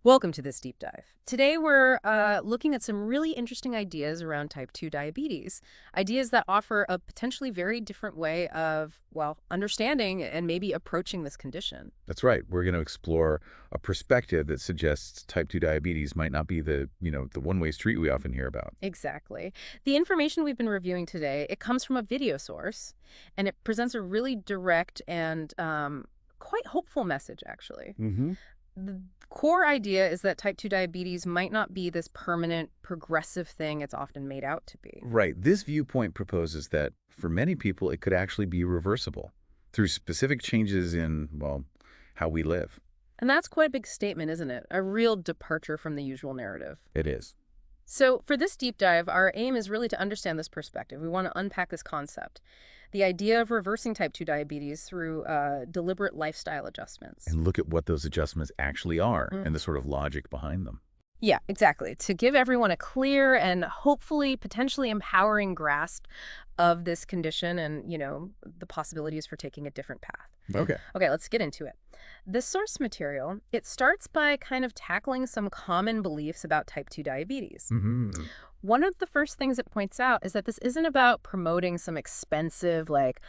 Welcome to this deep dive. Today we're looking at some really interesting ideas around type 2 diabetes, ideas that offer a potentially very different way of, well, understanding and maybe approaching this condition. That's right. We're going to explore a perspective that suggests type 2 diabetes might not be the one-way street we often hear about. Exactly. The information we've been reviewing today, it comes from a video source, and it presents a really direct and quite hopeful message, actually. hmm The core idea is that type 2 diabetes might not be this permanent, progressive thing it's often made out to be. Right. This viewpoint proposes that for many people, it could actually be reversible through specific changes in, well, how we live. And that's quite a big statement, isn't it? A real departure from the usual narrative. It is. So, for this deep dive, our aim is really to understand this perspective. We want to unpack this concept. The idea of reversing type 2 diabetes through deliberate lifestyle adjustments. And look at what those adjustments actually are Mm. and the sort of logic behind them. Yeah, exactly. To give everyone a clear and hopefully potentially empowering grasp of this condition and, the possibilities for taking a different path. Okay. Okay, let's get into it. The source material, it starts by kind of tackling some common beliefs about type 2 diabetes. hmm One of the first things it points out is that this isn't about promoting some expensive, like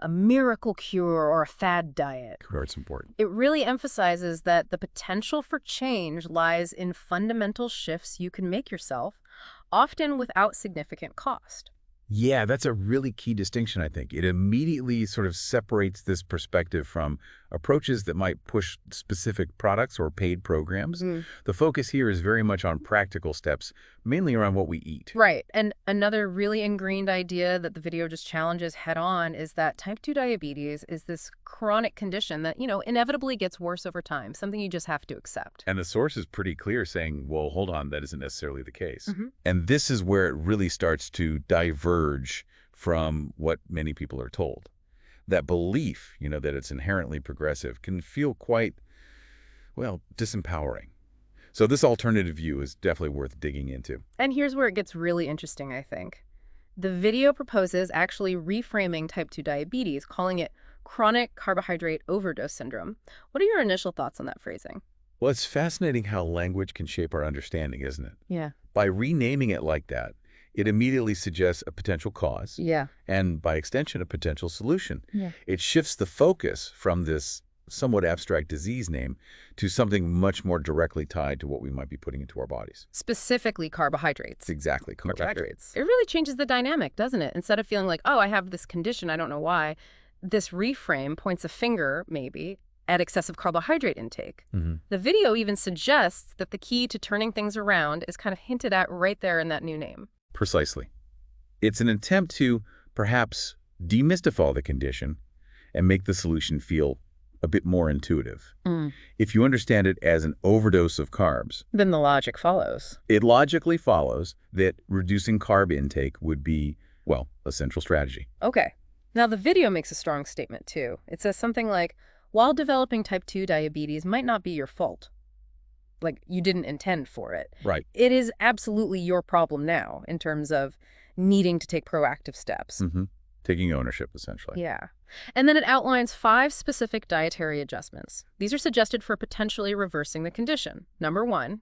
a miracle cure or a fad diet. It's important. It really emphasizes that the potential for change lies in fundamental shifts you can make yourself, often without significant cost. Yeah, that's a really key distinction, I think. It immediately sort of separates this perspective from approaches that might push specific products or paid programs. The focus here is very much on practical steps, mainly around what we eat. Right. And another really ingrained idea that the video just challenges head on is that type 2 diabetes is this chronic condition that, inevitably gets worse over time, something you just have to accept. And the source is pretty clear saying, well, hold on, that isn't necessarily the case. hmm And this is where it really starts to diverge from what many people are told. That belief, that it's inherently progressive can feel quite, well, disempowering. So this alternative view is definitely worth digging into. And here's where it gets really interesting, I think. The video proposes actually reframing type 2 diabetes, calling it chronic carbohydrate overdose syndrome. What are your initial thoughts on that phrasing? Well, it's fascinating how language can shape our understanding, isn't it? Yeah. By renaming it like that, it immediately suggests a potential cause Yeah. and, by extension, a potential solution. Yeah. It shifts the focus from this somewhat abstract disease name to something much more directly tied to what we might be putting into our bodies. Specifically carbohydrates. It's exactly carbohydrates. It really changes the dynamic, doesn't it? Instead of feeling like, oh, I have this condition, I don't know why, this reframe points a finger, maybe, at excessive carbohydrate intake. hmm The video even suggests that the key to turning things around is kind of hinted at right there in that new name. Precisely. It's an attempt to perhaps demystify the condition and make the solution feel a bit more intuitive. If you understand it as an overdose of carbs, Then the logic follows. it logically follows that reducing carb intake would be, well, a central strategy. Okay. Now, the video makes a strong statement, too. It says something like, while developing type 2 diabetes might not be your fault, like you didn't intend for it, Right. it is absolutely your problem now in terms of needing to take proactive steps. hmm Taking ownership, essentially. Yeah. And then it outlines 5 specific dietary adjustments. These are suggested for potentially reversing the condition. Number 1,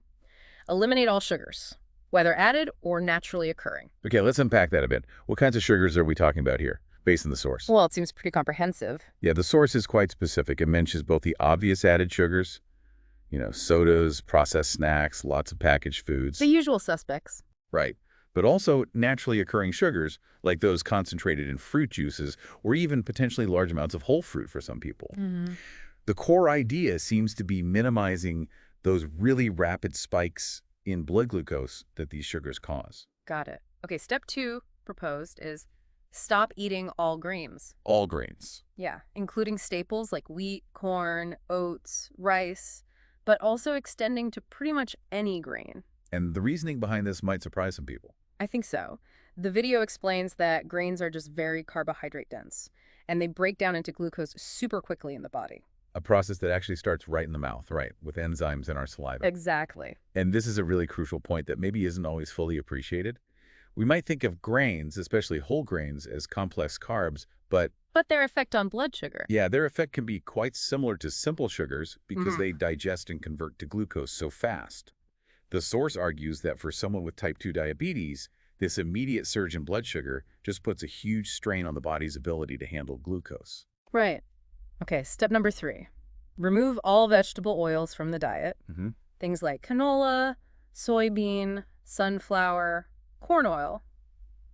eliminate all sugars, whether added or naturally occurring. Okay, let's unpack that a bit. What kinds of sugars are we talking about here, based on the source? Well, it seems pretty comprehensive. Yeah, the source is quite specific. It mentions both the obvious added sugars, sodas, processed snacks, lots of packaged foods. The usual suspects. Right. But also naturally occurring sugars, like those concentrated in fruit juices, or even potentially large amounts of whole fruit for some people. The core idea seems to be minimizing those really rapid spikes in blood glucose that these sugars cause. Got it. Okay, step 2 proposed is stop eating all grains. All grains. Yeah, including staples like wheat, corn, oats, rice, but also extending to pretty much any grain. And the reasoning behind this might surprise some people. I think so. The video explains that grains are just very carbohydrate dense, and they break down into glucose super quickly in the body. A process that actually starts right in the mouth, right, with enzymes in our saliva. Exactly. And this is a really crucial point that maybe isn't always fully appreciated. We might think of grains, especially whole grains, as complex carbs, but But their effect on blood sugar. Yeah, their effect can be quite similar to simple sugars because Hmm. they digest and convert to glucose so fast. The source argues that for someone with type 2 diabetes, this immediate surge in blood sugar just puts a huge strain on the body's ability to handle glucose. Right. Okay, step number 3. Remove all vegetable oils from the diet. Hmm. Things like canola, soybean, sunflower, corn oil,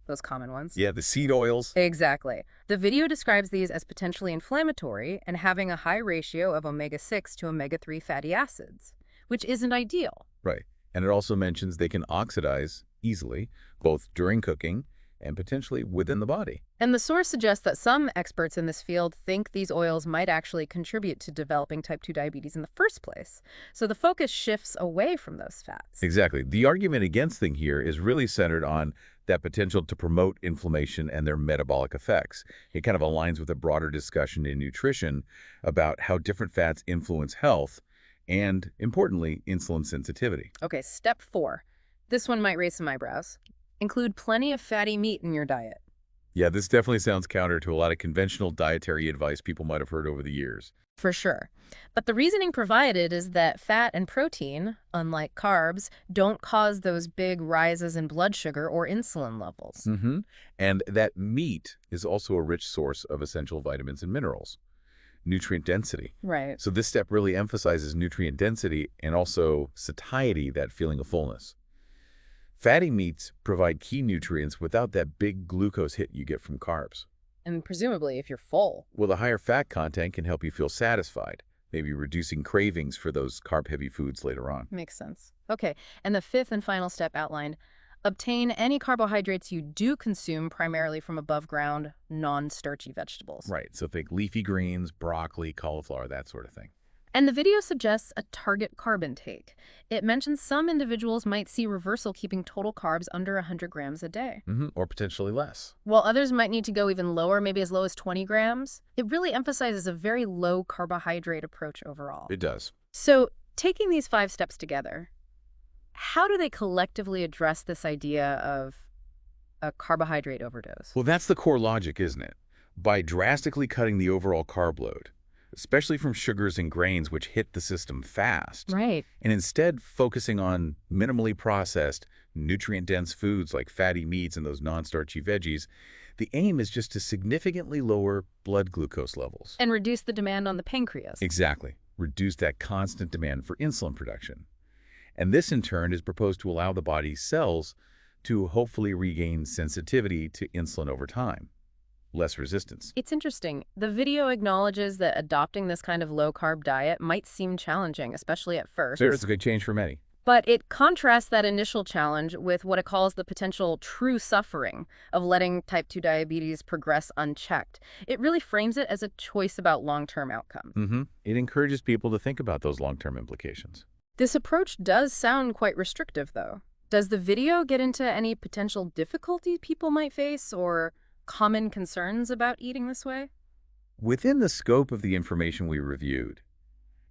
those common ones. Yeah, the seed oils. Exactly. The video describes these as potentially inflammatory and having a high ratio of omega-6 to omega-3 fatty acids, which isn't ideal. Right. And it also mentions they can oxidize easily, both during cooking and potentially within the body. And the source suggests that some experts in this field think these oils might actually contribute to developing type 2 diabetes in the first place. So the focus shifts away from those fats. Exactly. The argument against thing here is really centered on that potential to promote inflammation and their metabolic effects. It kind of aligns with a broader discussion in nutrition about how different fats influence health and, importantly, insulin sensitivity. Okay, step 4. This one might raise some eyebrows. Include plenty of fatty meat in your diet. Yeah, this definitely sounds counter to a lot of conventional dietary advice people might have heard over the years. For sure. But the reasoning provided is that fat and protein, unlike carbs, don't cause those big rises in blood sugar or insulin levels. Hmm. And that meat is also a rich source of essential vitamins and minerals, nutrient density. Right. So this step really emphasizes nutrient density and also satiety, that feeling of fullness. Fatty meats provide key nutrients without that big glucose hit you get from carbs. And presumably if you're full. Well, the higher fat content can help you feel satisfied, maybe reducing cravings for those carb-heavy foods later on. Makes sense. Okay, and the fifth and final step outlined, obtain any carbohydrates you do consume primarily from above ground, non-starchy vegetables. Right, so think leafy greens, broccoli, cauliflower, that sort of thing. And the video suggests a target carb intake. It mentions some individuals might see reversal keeping total carbs under 100 grams a day, Or potentially less. while others might need to go even lower, maybe as low as 20 grams. It really emphasizes a very low carbohydrate approach overall. It does. So, taking these 5 steps together, how do they collectively address this idea of a carbohydrate overdose? Well, that's the core logic, isn't it? By drastically cutting the overall carb load, especially from sugars and grains which hit the system fast, Right. and instead focusing on minimally processed, nutrient-dense foods like fatty meats and those non-starchy veggies, the aim is just to significantly lower blood glucose levels. And reduce the demand on the pancreas. Exactly. Reduce that constant demand for insulin production. And this, in turn, is proposed to allow the body's cells to hopefully regain sensitivity to insulin over time. Less resistance. It's interesting. The video acknowledges that adopting this kind of low-carb diet might seem challenging, especially at first. It's a good change for many. But it contrasts that initial challenge with what it calls the potential true suffering of letting type 2 diabetes progress unchecked. It really frames it as a choice about long-term outcomes. It encourages people to think about those long-term implications. This approach does sound quite restrictive, though. Does the video get into any potential difficulties people might face or common concerns about eating this way? Within the scope of the information we reviewed,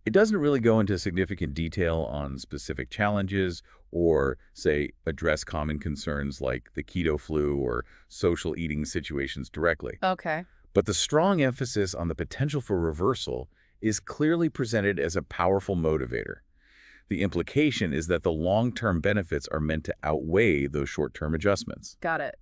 it doesn't really go into significant detail on specific challenges or, say, address common concerns like the keto flu or social eating situations directly. Okay. But the strong emphasis on the potential for reversal is clearly presented as a powerful motivator. The implication is that the long-term benefits are meant to outweigh those short-term adjustments. Got it.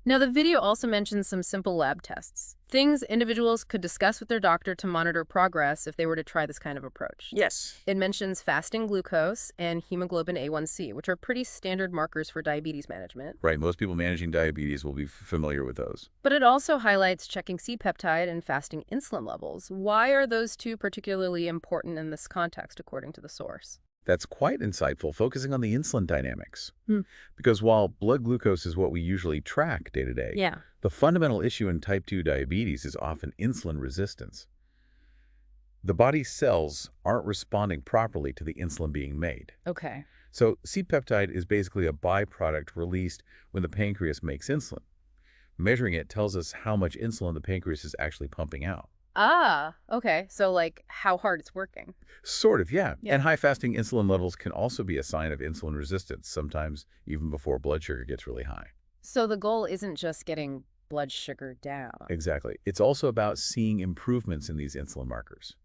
Now, the video also mentions some simple lab tests, things individuals could discuss with their doctor to monitor progress if they were to try this kind of approach. Yes. It mentions fasting glucose and hemoglobin A1C, which are pretty standard markers for diabetes management. Right, most people managing diabetes will be familiar with those. But it also highlights checking C-peptide and fasting insulin levels. Why are those two particularly important in this context, according to the source? That's quite insightful, focusing on the insulin dynamics. Hmm. Because while blood glucose is what we usually track day to day, Yeah. the fundamental issue in type 2 diabetes is often insulin resistance. The body's cells aren't responding properly to the insulin being made. Okay. So C-peptide is basically a byproduct released when the pancreas makes insulin. Measuring it tells us how much insulin the pancreas is actually pumping out. Ah, okay. So, like, how hard it's working. Sort of, yeah. Yeah. And high fasting insulin levels can also be a sign of insulin resistance, sometimes even before blood sugar gets really high. So the goal isn't just getting blood sugar down. Exactly. It's also about seeing improvements in these insulin markers.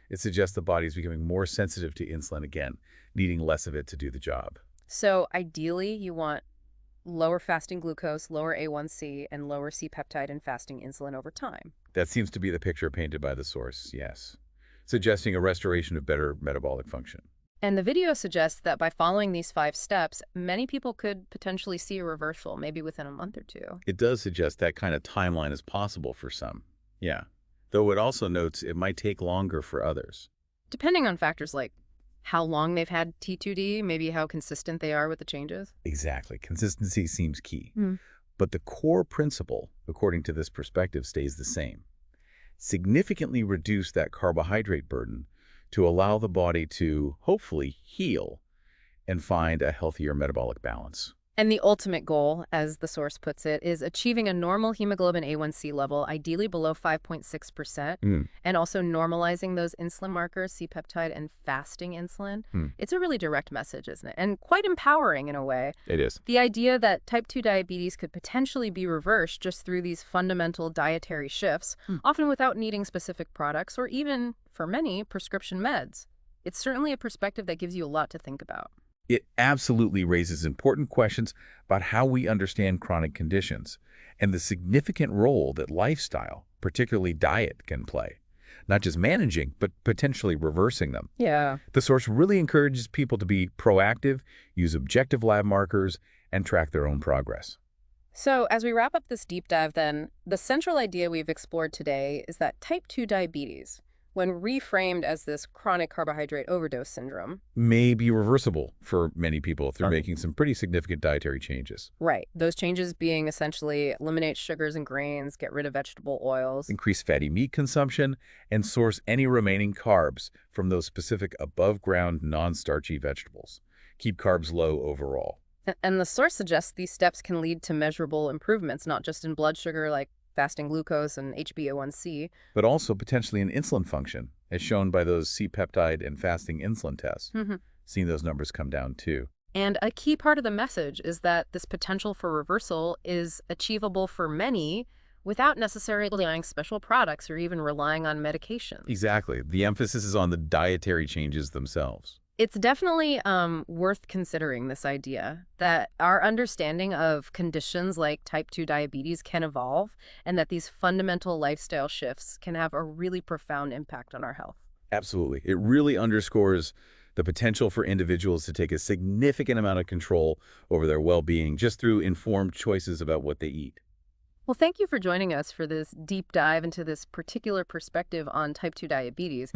It suggests the body is becoming more sensitive to insulin again, needing less of it to do the job. So ideally, you want lower fasting glucose, lower A1C, and lower C-peptide and fasting insulin over time. That seems to be the picture painted by the source, yes, suggesting a restoration of better metabolic function. And the video suggests that by following these 5 steps, many people could potentially see a reversal, maybe within a month or 2. It does suggest that kind of timeline is possible for some. Yeah. Though it also notes it might take longer for others. Depending on factors like how long they've had T2D, maybe how consistent they are with the changes. Exactly. Consistency seems key. Hmm. But the core principle, according to this perspective, stays the same. Significantly reduce that carbohydrate burden to allow the body to, hopefully, heal and find a healthier metabolic balance. And the ultimate goal, as the source puts it, is achieving a normal hemoglobin A1C level, ideally below 5.6%, Mm. and also normalizing those insulin markers, C-peptide and fasting insulin. Mm. It's a really direct message, isn't it? And quite empowering in a way. It is. The idea that type 2 diabetes could potentially be reversed just through these fundamental dietary shifts, often without needing specific products or even, for many, prescription meds. It's certainly a perspective that gives you a lot to think about. It absolutely raises important questions about how we understand chronic conditions and the significant role that lifestyle, particularly diet, can play. Not just managing, but potentially reversing them. Yeah. The source really encourages people to be proactive, use objective lab markers, and track their own progress. So as we wrap up this deep dive then, the central idea we've explored today is that type 2 diabetes, when reframed as this chronic carbohydrate overdose syndrome. May be reversible for many people through making some pretty significant dietary changes. Right. Those changes being essentially eliminate sugars and grains, get rid of vegetable oils. Increase fatty meat consumption, and source any remaining carbs from those specific above-ground non-starchy vegetables. Keep carbs low overall. And the source suggests these steps can lead to measurable improvements, not just in blood sugar like fasting glucose and HbA1c. But also potentially in insulin function, as shown by those C-peptide and fasting insulin tests. Seeing those numbers come down too. And a key part of the message is that this potential for reversal is achievable for many without necessarily relying special products or even relying on medications. Exactly. The emphasis is on the dietary changes themselves. It's definitely worth considering this idea that our understanding of conditions like type 2 diabetes can evolve and that these fundamental lifestyle shifts can have a really profound impact on our health. Absolutely. It really underscores the potential for individuals to take a significant amount of control over their well-being just through informed choices about what they eat. Well, thank you for joining us for this deep dive into this particular perspective on type 2 diabetes.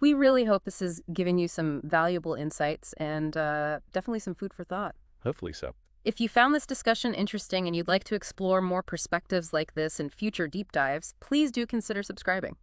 We really hope this has given you some valuable insights and definitely some food for thought. Hopefully so. If you found this discussion interesting and you'd like to explore more perspectives like this in future deep dives, please do consider subscribing.